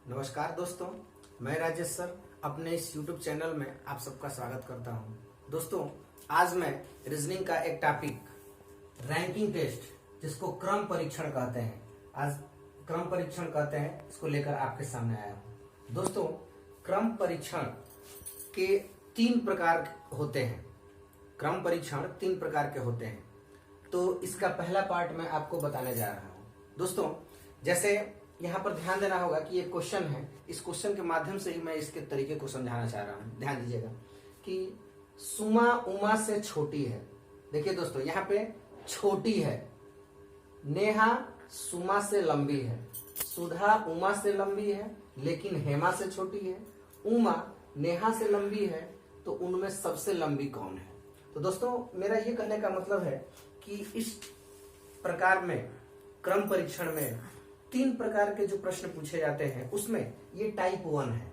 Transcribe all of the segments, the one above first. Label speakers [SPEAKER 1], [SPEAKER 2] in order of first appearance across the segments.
[SPEAKER 1] नमस्कार दोस्तों, मैं राजेश सर अपने इस YouTube चैनल में आप सबका स्वागत करता हूं। दोस्तों, आज मैं रीजनिंग का एक टॉपिक रैंकिंग टेस्ट, जिसको क्रम परीक्षण कहते हैं, आज क्रम परीक्षण कहते हैं, इसको लेकर आपके सामने आया हूं। दोस्तों, क्रम परीक्षण के 3 प्रकार होते हैं। क्रम परीक्षण 3 प्रकार के होते हैं। तो इसका पहला पार्ट मैं आपको बताने जा रहा हूं। दोस्तों, जैसे यहाँ पर ध्यान देना होगा कि ये क्वेश्चन है, इस क्वेश्चन के माध्यम से ही मैं इसके तरीके को समझाना चाह रहा हूँ। ध्यान दीजिएगा कि सुमा उमा से छोटी है। देखिए दोस्तों, यहाँ पे छोटी है, नेहा सुमा से लंबी है, सुधा उमा से लंबी है लेकिन हेमा से छोटी है, उमा नेहा से लंबी है, तो उनमें सबसे लंबी कौन है? तो दोस्तों, मेरा ये कहने का मतलब है कि इस प्रकार में क्रम परीक्षण में 3 प्रकार के जो प्रश्न पूछे जाते हैं, उसमें ये टाइप 1 है।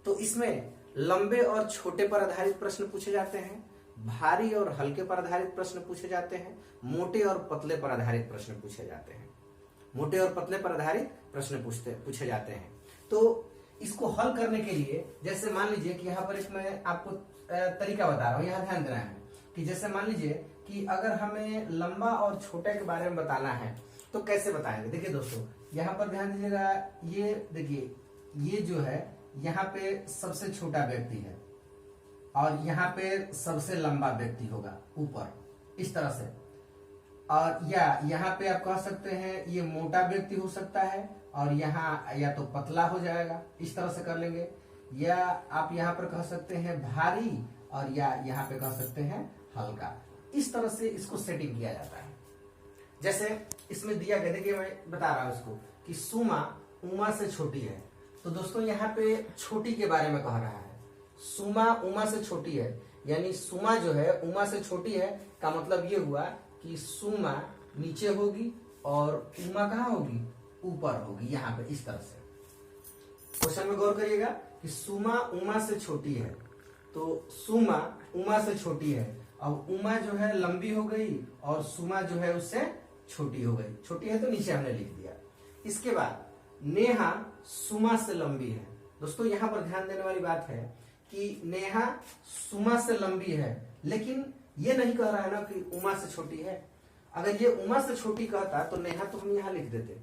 [SPEAKER 1] तो इसमें लंबे और छोटे पर आधारित प्रश्न पूछे जाते हैं, भारी और हल्के पर आधारित प्रश्न पूछे जाते हैं, मोटे और पतले पर आधारित प्रश्न पूछे जाते हैं। मोटे और पतले पर आधारित प्रश्न पूछे जाते हैं। तो इसको हल करने के लिए, जैसे मान लीजिए कि यहाँ पर एक मैं आपको तरीका बता रहा हूँ, यहाँ ध्यान देना है कि जैसे मान लीजिए कि अगर हमें लंबा और छोटे के बारे में बताना है तो कैसे बताएंगे। देखिए दोस्तों, यहाँ पर ध्यान दीजिएगा, ये देखिए, ये जो है यहाँ पे सबसे छोटा व्यक्ति है और यहाँ पे सबसे लंबा व्यक्ति होगा ऊपर, इस तरह से। और यहाँ पे आप कह सकते हैं ये मोटा व्यक्ति हो सकता है और यहाँ या तो पतला हो जाएगा, इस तरह से कर लेंगे। या आप यहाँ पर कह सकते हैं भारी और या यहाँ पे कह सकते हैं हल्का। इस तरह से इसको सेटिंग किया जाता है। जैसे इसमें दिया गया, देखिए मैं बता रहा हूं इसको कि सुमा उमा से छोटी है। तो दोस्तों, यहाँ पे छोटी के बारे में कह रहा है। सुमा उमा से छोटी है, यानी सुमा जो है उमा से छोटी है का मतलब ये हुआ कि सुमा नीचे होगी और उमा कहाँ होगी? ऊपर होगी, यहाँ पे इस तरह से। क्वेश्चन में गौर करिएगा कि सुमा उमा से छोटी है, तो सुमा उमा से छोटी है। अब उमा जो है लंबी हो गई और सुमा जो है उससे छोटी हो गई। छोटी है तो नीचे हमने लिख दिया। इसके बाद नेहा सुमा से लंबी है। दोस्तों, यहाँ पर ध्यान देने वाली बात है कि नेहा सुमा से लंबी है, लेकिन ये नहीं कह रहा है ना कि उमा से छोटी है। अगर ये उमा से छोटी कहता तो नेहा तो हम यहाँ लिख देते,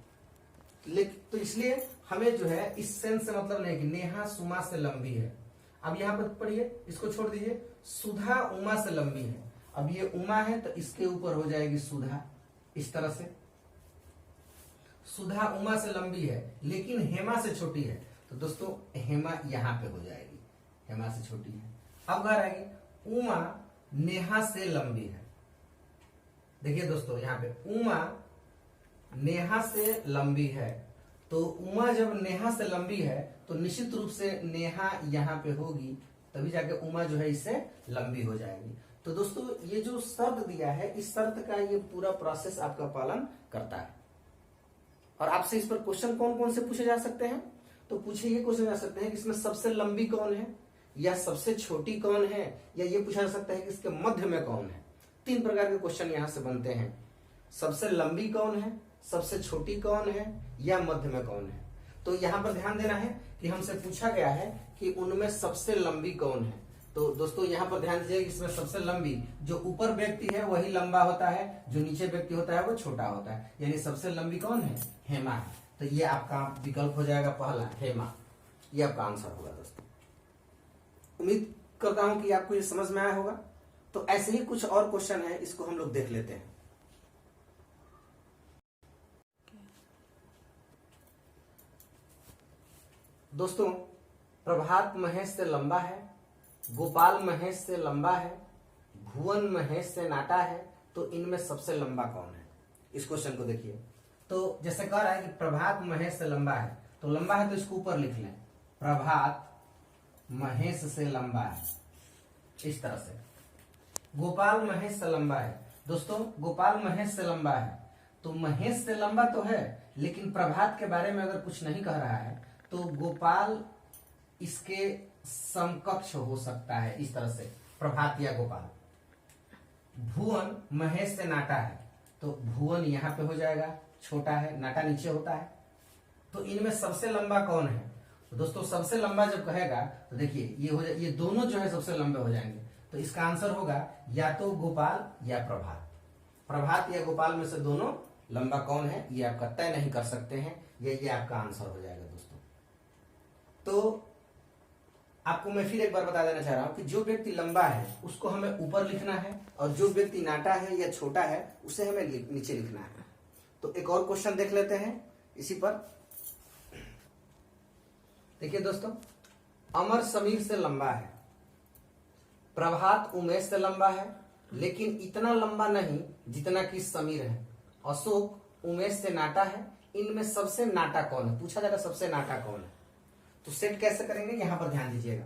[SPEAKER 1] लेकिन तो इसलिए हमें जो है इस सेंस से मतलब नहीं कि नेहा सुमा से लंबी है। अब यहाँ पर पढ़िए, इसको छोड़ दीजिए, सुधा उमा से लंबी है। अब ये उमा है तो इसके ऊपर हो जाएगी सुधा, इस तरह से। सुधा उमा से लंबी है लेकिन हेमा से छोटी है, तो दोस्तों हेमा यहाँ पे हो जाएगी, हेमा से छोटी है। अब घर आएगी, उमा नेहा से लंबी है। देखिए दोस्तों, यहाँ पे उमा नेहा से लंबी है, तो उमा जब नेहा से लंबी है तो निश्चित रूप से नेहा यहाँ पे होगी, तभी जाके उमा जो है इससे लंबी हो जाएगी। तो दोस्तों, ये जो शर्त दिया है, इस शर्त का ये पूरा प्रोसेस आपका पालन करता है। और आपसे इस पर क्वेश्चन कौन कौन से पूछे जा सकते हैं? तो पूछे ये क्वेश्चन जा सकते हैं कि इसमें सबसे लंबी कौन है, या सबसे छोटी कौन है, या ये पूछा जा सकता है कि इसके मध्य में कौन है। 3 प्रकार के क्वेश्चन यहाँ से बनते हैं। सबसे लंबी कौन है, सबसे छोटी कौन है, या मध्य में कौन है। तो यहाँ पर ध्यान देना है कि हमसे पूछा गया है कि उनमें सबसे लंबी कौन है। तो दोस्तों, यहाँ पर ध्यान दीजिए, इसमें सबसे लंबी जो ऊपर व्यक्ति है वही लंबा होता है, जो नीचे व्यक्ति होता है वो छोटा होता है। यानी सबसे लंबी कौन है? हेमा है। तो ये आपका विकल्प हो जाएगा पहला, हेमा। ये आपका आंसर होगा। दोस्तों, उम्मीद करता हूं कि आपको ये समझ में आया होगा। तो ऐसे ही कुछ और क्वेश्चन है, इसको हम लोग देख लेते हैं। दोस्तों, प्रभात महेश से लंबा है, गोपाल महेश से लंबा है, भुवन महेश से नाटा है, तो इनमें सबसे लंबा कौन है? इस क्वेश्चन को देखिए। तो जैसे कह रहा है कि प्रभात महेश से लंबा है, तो लंबा है तो इसको ऊपर लिख लें, प्रभात महेश से लंबा है, इस तरह से। गोपाल महेश से लंबा है। दोस्तों, गोपाल महेश से लंबा है, तो महेश से लंबा तो है, लेकिन प्रभात के बारे में अगर कुछ नहीं कह रहा है तो गोपाल इसके समकक्ष हो सकता है, इस तरह से, प्रभात या गोपाल। भुवन महेश से नाटा है, तो भुवन यहाँ पे हो जाएगा, छोटा है, नाटा नीचे होता है। तो इनमें सबसे लंबा कौन है? तो दोस्तों सबसे लंबा जब कहेगा तो देखिए ये दोनों जो है सबसे लंबे हो जाएंगे। तो इसका आंसर होगा या तो गोपाल या प्रभात। प्रभात या गोपाल में से दोनों लंबा कौन है ये आपका तय नहीं कर सकते हैं, ये आपका आंसर हो जाएगा दोस्तों। तो आपको मैं फिर एक बार बता देना चाह रहा हूं कि जो व्यक्ति लंबा है उसको हमें ऊपर लिखना है, और जो व्यक्ति नाटा है या छोटा है उसे हमें नीचे लिखना है। तो एक और क्वेश्चन देख लेते हैं इसी पर। देखिए दोस्तों, अमर समीर से लंबा है, प्रभात उमेश से लंबा है लेकिन इतना लंबा नहीं जितना कि समीर है, अशोक उमेश से नाटा है, इनमें सबसे नाटा कौन है? पूछा जा रहा है सबसे नाटा कौन है। तो सेट कैसे करेंगे यहां पर ध्यान दीजिएगा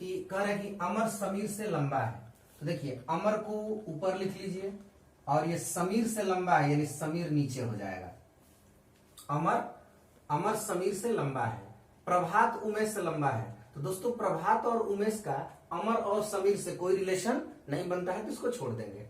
[SPEAKER 1] कि कह रहे हैं कि अमर समीर से लंबा है। तो देखिए अमर को ऊपर लिख लीजिए और ये समीर से लंबा है यानी समीर नीचे हो जाएगा। अमर समीर से लंबा है, प्रभात उमेश से लंबा है। तो दोस्तों प्रभात और उमेश का अमर और समीर से कोई रिलेशन नहीं बनता है तो इसको छोड़ देंगे।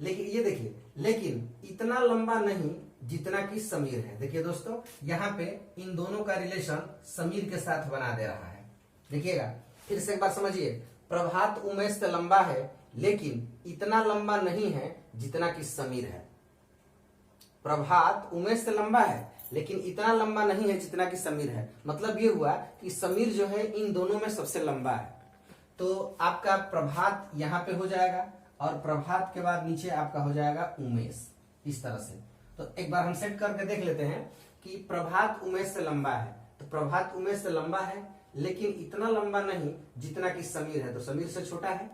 [SPEAKER 1] लेकिन ये देखिए, लेकिन इतना लंबा नहीं जितना कि समीर है। देखिए दोस्तों यहाँ पे इन दोनों का रिलेशन समीर के साथ बना दे रहा है। देखिएगा फिर से एक बार समझिए, प्रभात उमेश से लंबा है लेकिन इतना लंबा नहीं है जितना कि समीर है। प्रभात उमेश से लंबा है लेकिन इतना लंबा नहीं है जितना कि समीर है। मतलब ये हुआ कि समीर जो है इन दोनों में सबसे लंबा है। तो आपका प्रभात यहाँ पे हो जाएगा और प्रभात के बाद नीचे आपका हो जाएगा उमेश, इस तरह से। तो एक बार हम सेट करके देख लेते हैं कि प्रभात उमेश से लंबा है। तो प्रभात उमेश से लंबा है लेकिन इतना लंबा नहीं जितना कि समीर है, तो समीर से छोटा है।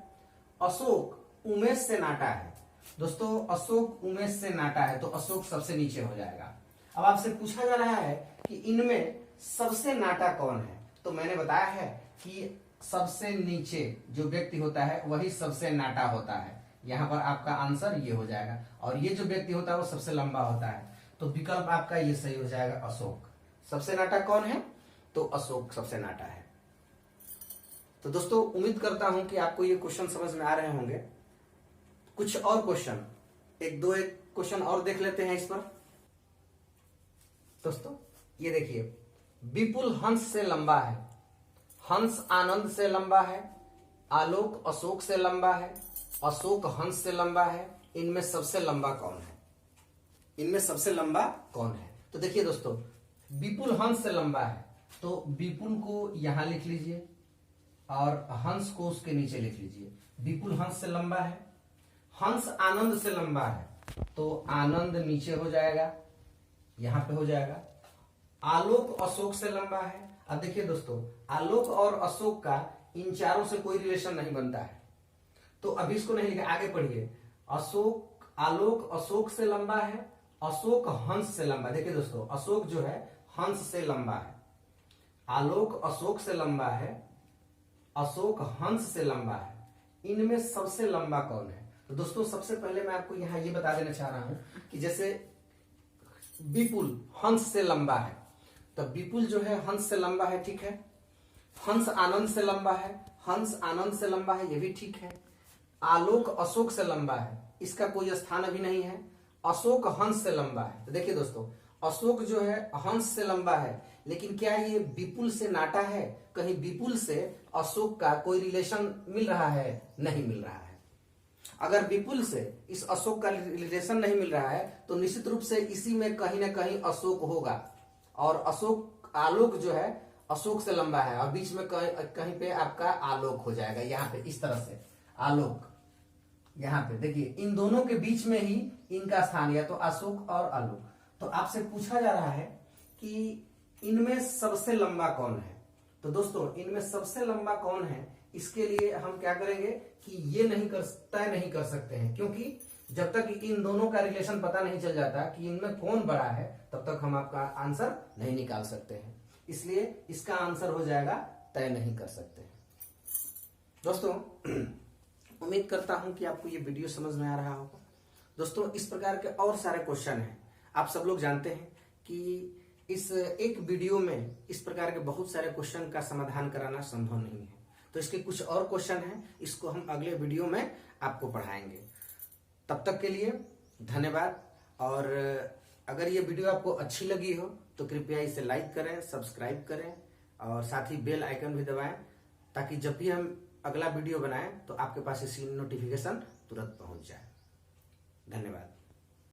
[SPEAKER 1] अशोक उमेश से नाटा है। दोस्तों अशोक उमेश से नाटा है तो अशोक सबसे नीचे हो जाएगा। अब आपसे पूछा जा रहा है कि इनमें सबसे नाटा कौन है। तो मैंने बताया है कि सबसे नीचे जो व्यक्ति होता है वही सबसे नाटा होता है। यहाँ पर आपका आंसर ये हो जाएगा, और ये जो व्यक्ति होता है वो सबसे लंबा होता है। तो विकल्प आपका ये सही हो जाएगा, अशोक। सबसे नाटा कौन है? तो अशोक सबसे नाटा है। तो दोस्तों उम्मीद करता हूं कि आपको ये क्वेश्चन समझ में आ रहे होंगे। कुछ और क्वेश्चन, एक क्वेश्चन और देख लेते हैं इस पर। दोस्तों ये देखिए, विपुल हंस से लंबा है, हंस आनंद से लंबा है, आलोक अशोक से लंबा है, अशोक हंस से लंबा है, इनमें सबसे लंबा कौन है? इनमें सबसे लंबा कौन है? तो देखिए दोस्तों, विपुल हंस से लंबा है तो विपुल को यहां लिख लीजिए और हंस को उसके नीचे लिख लीजिए। विपुल हंस से लंबा है। हंस आनंद से लंबा है तो आनंद नीचे हो जाएगा, यहां पे हो जाएगा। आलोक अशोक से लंबा है। अब देखिए दोस्तों, आलोक और अशोक का इन चारों से कोई रिलेशन नहीं बनता है, तो अभी इसको नहीं लिखा, आगे पढ़िए। आलोक अशोक से लंबा है, अशोक हंस से लंबा। देखिए दोस्तों, अशोक जो है हंस से लंबा है, आलोक अशोक से लंबा है, अशोक हंस से लंबा है, इनमें सबसे लंबा कौन है? तो दोस्तों सबसे पहले मैं आपको यहां ये बता देना चाह रहा हूं कि जैसे विपुल हंस से लंबा है, तो विपुल जो है हंस से लंबा है, ठीक है। हंस आनंद से लंबा है, हंस आनंद से लंबा है, ये भी ठीक है। आलोक अशोक से लंबा है, इसका कोई स्थान अभी नहीं है। अशोक हंस से लंबा है। तो देखिए दोस्तों, अशोक जो है हंस से लंबा है, लेकिन क्या ये विपुल से नाटा है? कहीं विपुल से अशोक का कोई रिलेशन मिल रहा है? नहीं मिल रहा है। अगर विपुल से इस अशोक का रिलेशन नहीं मिल रहा है तो निश्चित रूप से इसी में कहीं ना कहीं अशोक होगा, और आलोक जो है अशोक से लंबा है और बीच में कहीं पे आपका आलोक हो जाएगा, यहाँ पे इस तरह से आलोक। यहाँ पे देखिए, इन दोनों के बीच में ही इनका स्थान, या तो अशोक और आलोक। तो आपसे पूछा जा रहा है कि इनमें सबसे लंबा कौन है? तो दोस्तों इनमें सबसे लंबा कौन है, इसके लिए हम क्या करेंगे कि ये तय नहीं कर सकते हैं, क्योंकि जब तक इन दोनों का रिलेशन पता नहीं चल जाता कि इनमें कौन बड़ा है तब तक हम आपका आंसर नहीं निकाल सकते हैं। इसलिए इसका आंसर हो जाएगा तय नहीं कर सकते हैं। दोस्तों उम्मीद करता हूं कि आपको ये वीडियो समझ में आ रहा होगा। दोस्तों इस प्रकार के और सारे क्वेश्चन हैं। आप सब लोग जानते हैं कि इस एक वीडियो में इस प्रकार के बहुत सारे क्वेश्चन का समाधान कराना संभव नहीं है, तो इसके कुछ और क्वेश्चन हैं, इसको हम अगले वीडियो में आपको पढ़ाएंगे। तब तक के लिए धन्यवाद। और अगर ये वीडियो आपको अच्छी लगी हो तो कृपया इसे लाइक करें, सब्सक्राइब करें और साथ ही बेल आइकन भी दबाएं, ताकि जब भी हम अगला वीडियो बनाएं तो आपके पास इसकी नोटिफिकेशन तुरंत पहुंच जाए। धन्यवाद।